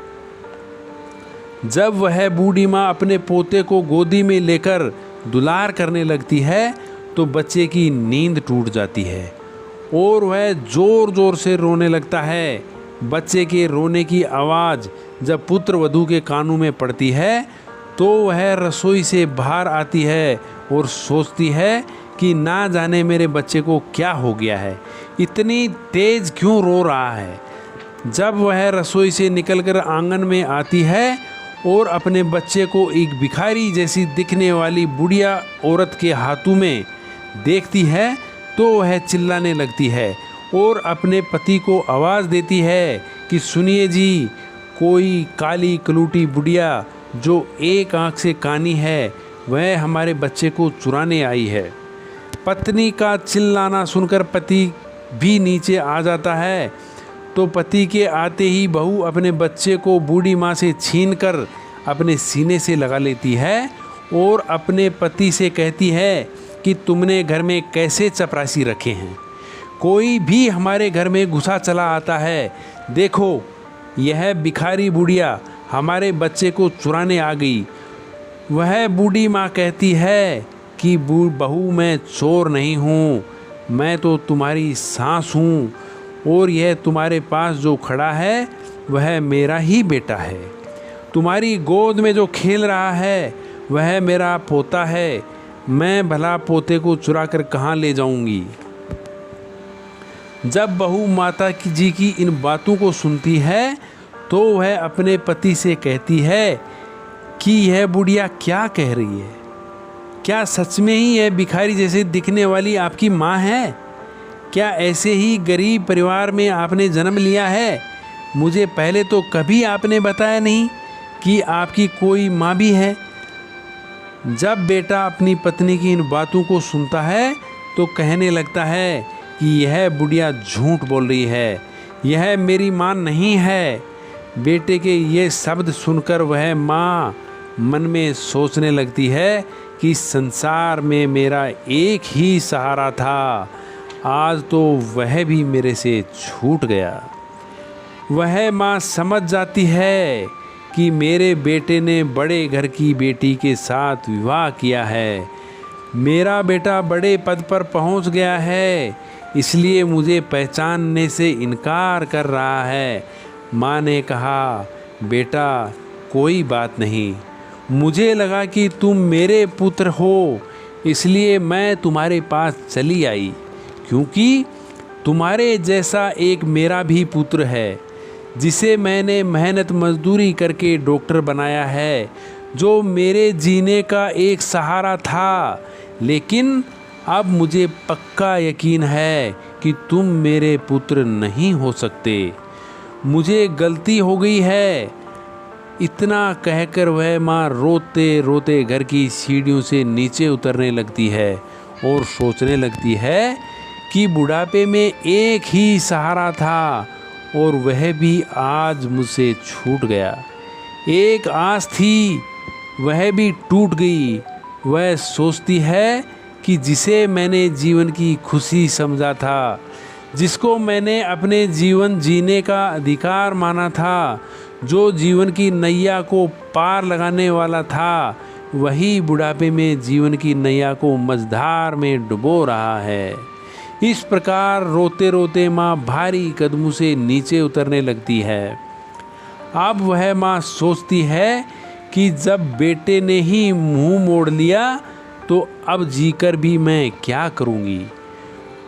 A: जब वह बूढ़ी माँ अपने पोते को गोदी में लेकर दुलार करने लगती है तो बच्चे की नींद टूट जाती है और वह ज़ोर ज़ोर से रोने लगता है। बच्चे के रोने की आवाज़ जब पुत्र वधू के कानों में पड़ती है तो वह रसोई से बाहर आती है और सोचती है कि ना जाने मेरे बच्चे को क्या हो गया है, इतनी तेज़ क्यों रो रहा है। जब वह रसोई से निकलकर आंगन में आती है और अपने बच्चे को एक भिखारी जैसी दिखने वाली बुढ़िया औरत के हाथों में देखती है तो वह चिल्लाने लगती है और अपने पति को आवाज़ देती है कि सुनिए जी, कोई काली कलूटी बुढ़िया जो एक आंख से कानी है वह हमारे बच्चे को चुराने आई है। पत्नी का चिल्लाना सुनकर पति भी नीचे आ जाता है तो पति के आते ही बहू अपने बच्चे को बूढ़ी माँ से छीनकर अपने सीने से लगा लेती है और अपने पति से कहती है कि तुमने घर में कैसे चपरासी रखे हैं, कोई भी हमारे घर में घुसा चला आता है, देखो यह भिखारी बुढ़िया हमारे बच्चे को चुराने आ गई। वह बूढ़ी माँ कहती है कि बहू मैं चोर नहीं हूँ, मैं तो तुम्हारी सास हूँ और यह तुम्हारे पास जो खड़ा है वह मेरा ही बेटा है। तुम्हारी गोद में जो खेल रहा है वह मेरा पोता है, मैं भला पोते को चुरा कर कहाँ ले जाऊँगी। जब बहू माता जी की इन बातों को सुनती है तो वह अपने पति से कहती है कि यह बुढ़िया क्या कह रही है, क्या सच में ही यह भिखारी जैसे दिखने वाली आपकी माँ है? क्या ऐसे ही गरीब परिवार में आपने जन्म लिया है? मुझे पहले तो कभी आपने बताया नहीं कि आपकी कोई माँ भी है। जब बेटा अपनी पत्नी की इन बातों को सुनता है तो कहने लगता है कि यह बुढ़िया झूठ बोल रही है, यह मेरी माँ नहीं है। बेटे के ये शब्द सुनकर वह माँ मन में सोचने लगती है कि संसार में मेरा एक ही सहारा था, आज तो वह भी मेरे से छूट गया। वह माँ समझ जाती है कि मेरे बेटे ने बड़े घर की बेटी के साथ विवाह किया है, मेरा बेटा बड़े पद पर पहुंच गया है, इसलिए मुझे पहचानने से इनकार कर रहा है। माँ ने कहा, बेटा कोई बात नहीं, मुझे लगा कि तुम मेरे पुत्र हो इसलिए मैं तुम्हारे पास चली आई, क्योंकि तुम्हारे जैसा एक मेरा भी पुत्र है जिसे मैंने मेहनत मजदूरी करके डॉक्टर बनाया है, जो मेरे जीने का एक सहारा था। लेकिन अब मुझे पक्का यकीन है कि तुम मेरे पुत्र नहीं हो सकते, मुझे गलती हो गई है। इतना कहकर वह माँ रोते रोते घर की सीढ़ियों से नीचे उतरने लगती है और सोचने लगती है कि बुढ़ापे में एक ही सहारा था और वह भी आज मुझसे छूट गया। एक आस थी वह भी टूट गई। वह सोचती है कि जिसे मैंने जीवन की खुशी समझा था, जिसको मैंने अपने जीवन जीने का अधिकार माना था, जो जीवन की नैया को पार लगाने वाला था, वही बुढ़ापे में जीवन की नैया को मझधार में डुबो रहा है। इस प्रकार रोते रोते माँ भारी कदमों से नीचे उतरने लगती है। अब वह माँ सोचती है कि जब बेटे ने ही मुंह मोड़ लिया तो अब जीकर भी मैं क्या करूँगी।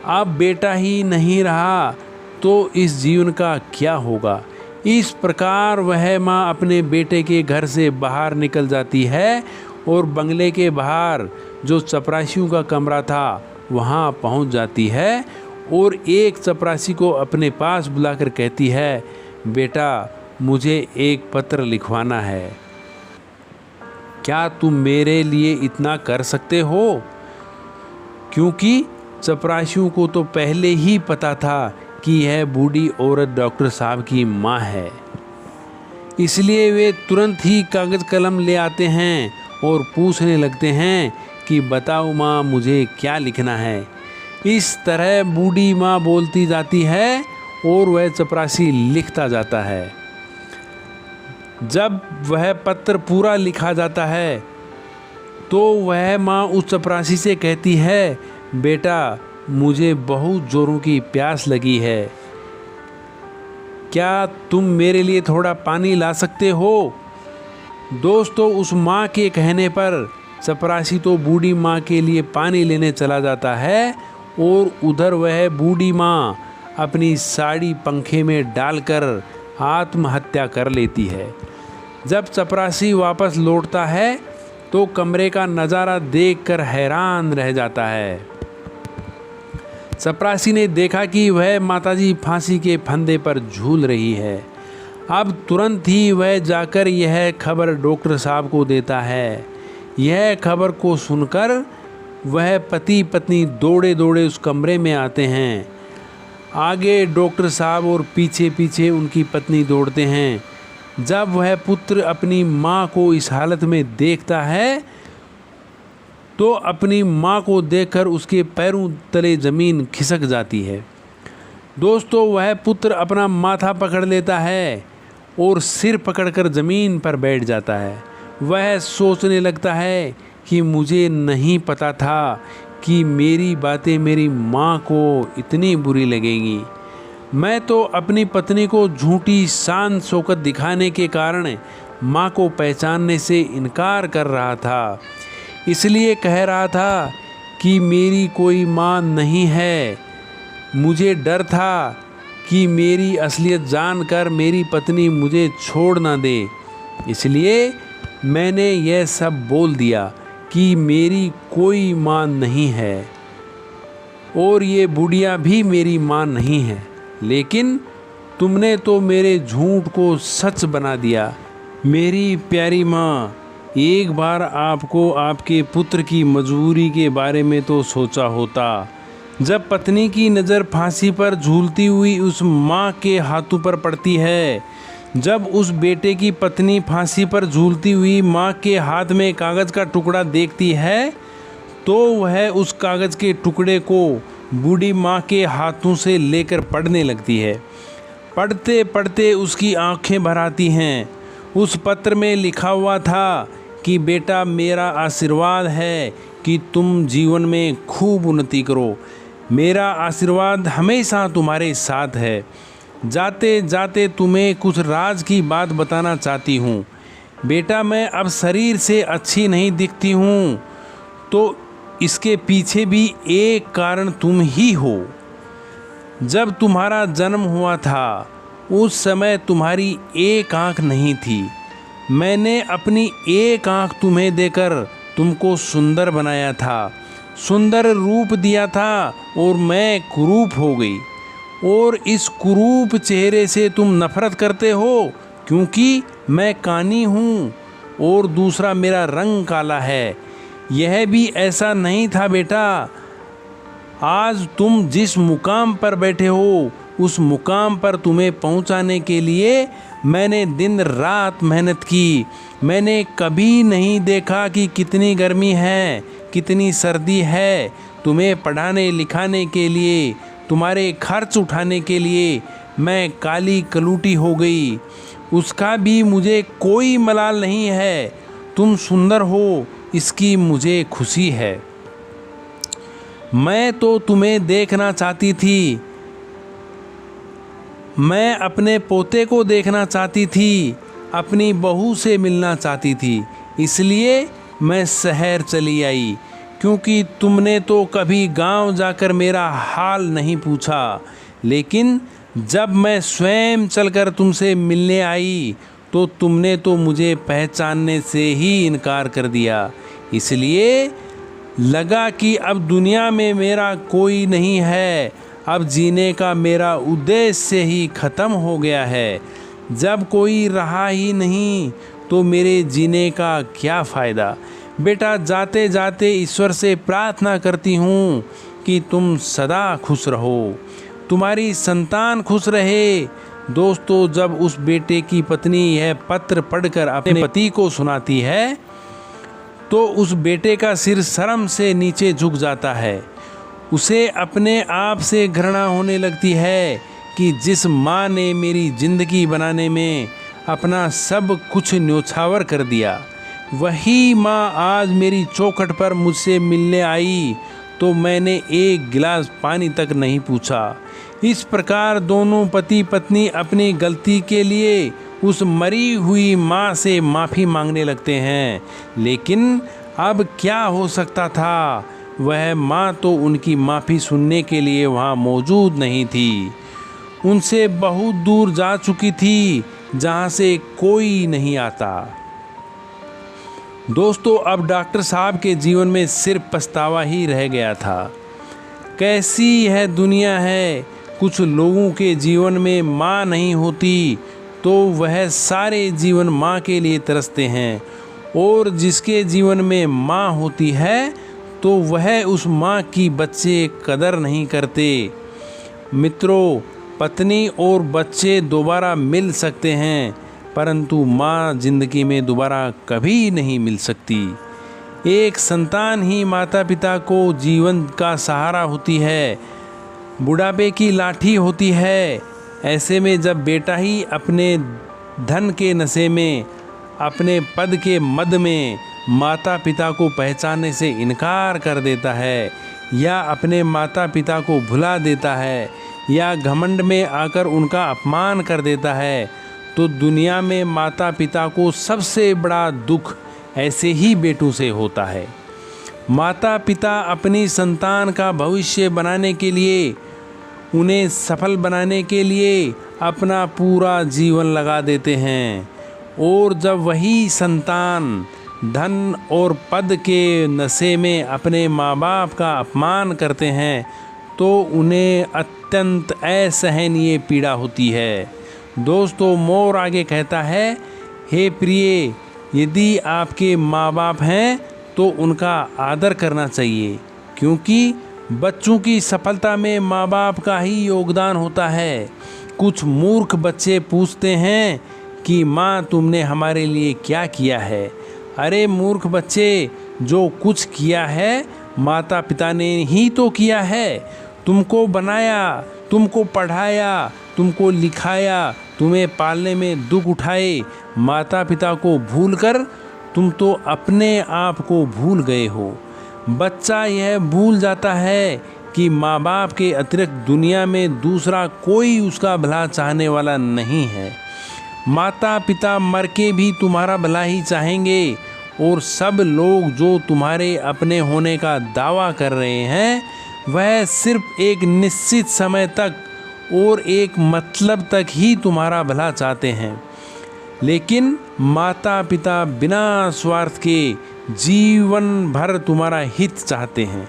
A: अब बेटा ही नहीं रहा तो इस जीवन का क्या होगा। इस प्रकार वह माँ अपने बेटे के घर से बाहर निकल जाती है और बंगले के बाहर जो चपरासियों का कमरा था वहाँ पहुँच जाती है और एक चपरासी को अपने पास बुलाकर कहती है, बेटा मुझे एक पत्र लिखवाना है, क्या तुम मेरे लिए इतना कर सकते हो। क्योंकि चपरासियों को तो पहले ही पता था कि यह बूढ़ी औरत डॉक्टर साहब की माँ है, इसलिए वे तुरंत ही कागज़ कलम ले आते हैं और पूछने लगते हैं कि बताओ माँ मुझे क्या लिखना है। इस तरह बूढ़ी माँ बोलती जाती है और वह चपरासी लिखता जाता है। जब वह पत्र पूरा लिखा जाता है तो वह माँ उस चपरासी से कहती है, बेटा मुझे बहुत ज़ोरों की प्यास लगी है, क्या तुम मेरे लिए थोड़ा पानी ला सकते हो। दोस्तों उस माँ के कहने पर चपरासी तो बूढ़ी माँ के लिए पानी लेने चला जाता है और उधर वह बूढ़ी माँ अपनी साड़ी पंखे में डालकर आत्महत्या कर लेती है। जब चपरासी वापस लौटता है तो कमरे का नज़ारा देखकर हैरान रह जाता है। चपरासी ने देखा कि वह माताजी फांसी के फंदे पर झूल रही है। अब तुरंत ही वह जाकर यह खबर डॉक्टर साहब को देता है। यह खबर को सुनकर वह पति पत्नी दौड़े दौड़े उस कमरे में आते हैं। आगे डॉक्टर साहब और पीछे पीछे उनकी पत्नी दौड़ते हैं। जब वह पुत्र अपनी माँ को इस हालत में देखता है तो अपनी माँ को देखकर उसके पैरों तले ज़मीन खिसक जाती है। दोस्तों, वह पुत्र अपना माथा पकड़ लेता है और सिर पकड़कर ज़मीन पर बैठ जाता है। वह सोचने लगता है कि मुझे नहीं पता था कि मेरी बातें मेरी माँ को इतनी बुरी लगेंगी। मैं तो अपनी पत्नी को झूठी शान शौकत दिखाने के कारण माँ को पहचानने से इनकार कर रहा था। इसलिए कह रहा था कि मेरी कोई माँ नहीं है। मुझे डर था कि मेरी असलियत जानकर मेरी पत्नी मुझे छोड़ ना दे, इसलिए मैंने यह सब बोल दिया कि मेरी कोई माँ नहीं है और ये बुढ़िया भी मेरी माँ नहीं है। लेकिन तुमने तो मेरे झूठ को सच बना दिया। मेरी प्यारी माँ, एक बार आपको आपके पुत्र की मजबूरी के बारे में तो सोचा होता। जब पत्नी की नज़र फांसी पर झूलती हुई उस माँ के हाथों पर पड़ती है, जब उस बेटे की पत्नी फांसी पर झूलती हुई माँ के हाथ में कागज़ का टुकड़ा देखती है तो वह उस कागज़ के टुकड़े को बूढ़ी माँ के हाथों से लेकर पढ़ने लगती है। पढ़ते पढ़ते उसकी आंखें भर आती हैं। उस पत्र में लिखा हुआ था कि बेटा, मेरा आशीर्वाद है कि तुम जीवन में खूब उन्नति करो। मेरा आशीर्वाद हमेशा तुम्हारे साथ है। जाते जाते तुम्हें कुछ राज की बात बताना चाहती हूँ। बेटा, मैं अब शरीर से अच्छी नहीं दिखती हूँ तो इसके पीछे भी एक कारण तुम ही हो। जब तुम्हारा जन्म हुआ था उस समय तुम्हारी एक आँख नहीं थी। मैंने अपनी एक आँख तुम्हें देकर तुमको सुंदर बनाया था, सुंदर रूप दिया था और मैं कुरूप हो गई। और इस कुरूप चेहरे से तुम नफरत करते हो क्योंकि मैं कानी हूँ और दूसरा मेरा रंग काला है। यह भी ऐसा नहीं था बेटा। आज तुम जिस मुकाम पर बैठे हो उस मुकाम पर तुम्हें पहुंचाने के लिए मैंने दिन रात मेहनत की। मैंने कभी नहीं देखा कि कितनी गर्मी है, कितनी सर्दी है। तुम्हें पढ़ाने लिखाने के लिए, तुम्हारे खर्च उठाने के लिए मैं काली कलूटी हो गई। उसका भी मुझे कोई मलाल नहीं है। तुम सुंदर हो इसकी मुझे खुशी है। मैं तो तुम्हें देखना चाहती थी। मैं अपने पोते को देखना चाहती थी, अपनी बहू से मिलना चाहती थी। इसलिए मैं शहर चली आई, क्योंकि तुमने तो कभी गांव जाकर मेरा हाल नहीं पूछा। लेकिन जब मैं स्वयं चलकर तुमसे मिलने आई तो तुमने तो मुझे पहचानने से ही इनकार कर दिया। इसलिए लगा कि अब दुनिया में मेरा कोई नहीं है। अब जीने का मेरा उद्देश्य ही ख़त्म हो गया है। जब कोई रहा ही नहीं तो मेरे जीने का क्या फ़ायदा। बेटा, जाते जाते ईश्वर से प्रार्थना करती हूँ कि तुम सदा खुश रहो, तुम्हारी संतान खुश रहे। दोस्तों, जब उस बेटे की पत्नी यह पत्र पढ़कर अपने पति को सुनाती है तो उस बेटे का सिर शर्म से नीचे झुक जाता है। उसे अपने आप से घृणा होने लगती है कि जिस माँ ने मेरी ज़िंदगी बनाने में अपना सब कुछ न्योछावर कर दिया, वही माँ आज मेरी चौखट पर मुझसे मिलने आई तो मैंने एक गिलास पानी तक नहीं पूछा। इस प्रकार दोनों पति पत्नी अपनी गलती के लिए उस मरी हुई माँ से माफ़ी मांगने लगते हैं। लेकिन अब क्या हो सकता था, वह माँ तो उनकी माफ़ी सुनने के लिए वहाँ मौजूद नहीं थी। उनसे बहुत दूर जा चुकी थी। जहाँ से कोई नहीं आता। दोस्तों, अब डॉक्टर साहब के जीवन में सिर्फ पछतावा ही रह गया था। कैसी यह दुनिया है, कुछ लोगों के जीवन में माँ नहीं होती तो वह सारे जीवन माँ के लिए तरसते हैं, और जिसके जीवन में माँ होती है तो वह उस माँ की बच्चे कदर नहीं करते। मित्रों, पत्नी और बच्चे दोबारा मिल सकते हैं, परंतु माँ जिंदगी में दोबारा कभी नहीं मिल सकती। एक संतान ही माता पिता को जीवन का सहारा होती है, बुढ़ापे की लाठी होती है। ऐसे में जब बेटा ही अपने धन के नशे में, अपने पद के मद में माता पिता को पहचानने से इनकार कर देता है, या अपने माता पिता को भुला देता है, या घमंड में आकर उनका अपमान कर देता है, तो दुनिया में माता पिता को सबसे बड़ा दुख ऐसे ही बेटों से होता है। माता पिता अपनी संतान का भविष्य बनाने के लिए, उन्हें सफल बनाने के लिए अपना पूरा जीवन लगा देते हैं, और जब वही संतान धन और पद के नशे में अपने माँ बाप का अपमान करते हैं तो उन्हें अत्यंत असहनीय पीड़ा होती है। दोस्तों, मोर आगे कहता है, हे प्रिय, यदि आपके माँ बाप हैं तो उनका आदर करना चाहिए, क्योंकि बच्चों की सफलता में माँ बाप का ही योगदान होता है। कुछ मूर्ख बच्चे पूछते हैं कि माँ तुमने हमारे लिए क्या किया है। अरे मूर्ख बच्चे, जो कुछ किया है माता पिता ने ही तो किया है। तुमको बनाया, तुमको पढ़ाया, तुमको लिखाया, तुम्हें पालने में दुख उठाए। माता पिता को भूलकर तुम तो अपने आप को भूल गए हो। बच्चा यह भूल जाता है कि माँ बाप के अतिरिक्त दुनिया में दूसरा कोई उसका भला चाहने वाला नहीं है। माता पिता मर के भी तुम्हारा भला ही चाहेंगे, और सब लोग जो तुम्हारे अपने होने का दावा कर रहे हैं वह सिर्फ एक निश्चित समय तक और एक मतलब तक ही तुम्हारा भला चाहते हैं। लेकिन माता पिता बिना स्वार्थ के जीवन भर तुम्हारा हित चाहते हैं।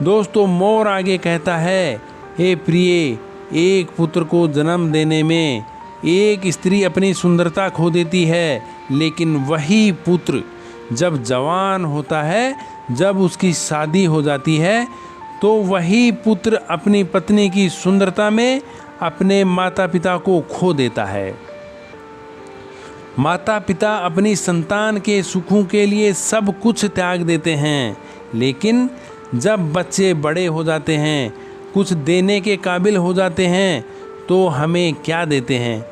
A: दोस्तों, मोर आगे कहता है, हे प्रिय, एक पुत्र को जन्म देने में एक स्त्री अपनी सुंदरता खो देती है, लेकिन वही पुत्र जब जवान होता है, जब उसकी शादी हो जाती है, तो वही पुत्र अपनी पत्नी की सुंदरता में अपने माता पिता को खो देता है। माता पिता अपनी संतान के सुखों के लिए सब कुछ त्याग देते हैं, लेकिन जब बच्चे बड़े हो जाते हैं, कुछ देने के काबिल हो जाते हैं, तो हमें क्या देते हैं?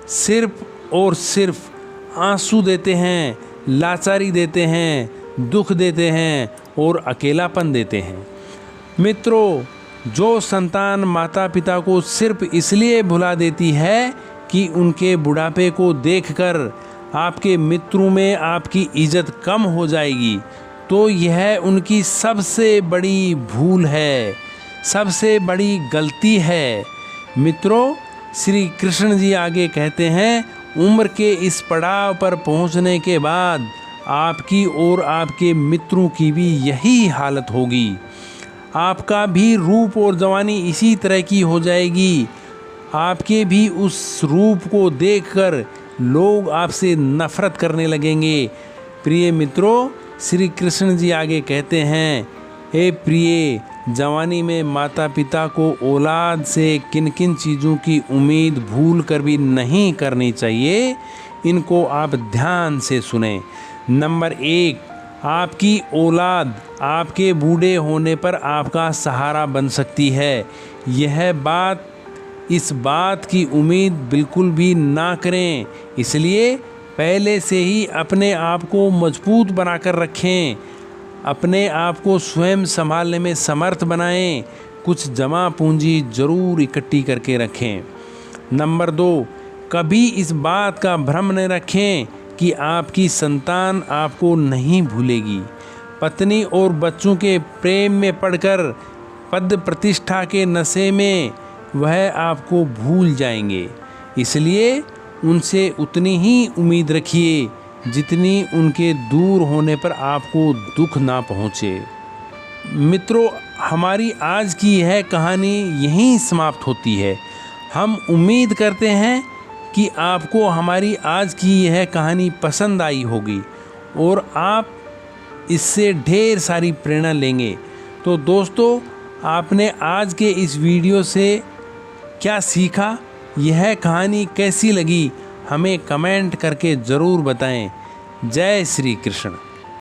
A: सिर्फ और सिर्फ आंसू देते हैं, लाचारी देते हैं, दुख देते हैं और अकेलापन देते हैं। मित्रों, जो संतान माता पिता को सिर्फ इसलिए भुला देती है कि उनके बुढ़ापे को देखकर आपके मित्रों में आपकी इज्जत कम हो जाएगी, तो यह उनकी सबसे बड़ी भूल है, सबसे बड़ी गलती है। मित्रों, श्री कृष्ण जी आगे कहते हैं, उम्र के इस पड़ाव पर पहुंचने के बाद आपकी और आपके मित्रों की भी यही हालत होगी। आपका भी रूप और जवानी इसी तरह की हो जाएगी। आपके भी उस रूप को देखकर लोग आपसे नफरत करने लगेंगे। प्रिय मित्रों, श्री कृष्ण जी आगे कहते हैं, हे प्रिय, जवानी में माता पिता को औलाद से किन किन चीज़ों की उम्मीद भूल कर भी नहीं करनी चाहिए, इनको आप ध्यान से सुने। नंबर 1, आपकी औलाद आपके बूढ़े होने पर आपका सहारा बन सकती है। इस बात की उम्मीद बिल्कुल भी ना करें। इसलिए पहले से ही अपने आप को मजबूत बनाकर रखें, अपने आप को स्वयं संभालने में समर्थ बनाएं, कुछ जमा पूंजी जरूर इकट्ठी करके रखें। नंबर 2, कभी इस बात का भ्रम न रखें कि आपकी संतान आपको नहीं भूलेगी। पत्नी और बच्चों के प्रेम में पड़कर पद प्रतिष्ठा के नशे में वह आपको भूल जाएंगे। इसलिए
B: उनसे उतनी ही उम्मीद रखिए जितनी उनके दूर होने पर आपको दुख ना पहुँचे। मित्रों, हमारी आज की यह कहानी यहीं समाप्त होती है। हम उम्मीद करते हैं कि आपको हमारी आज की यह कहानी पसंद आई होगी और आप इससे ढेर सारी प्रेरणा लेंगे। तो दोस्तों, आपने आज के इस वीडियो से क्या सीखा, यह कहानी कैसी लगी, हमें कमेंट करके ज़रूर बताएं। जय श्री कृष्ण।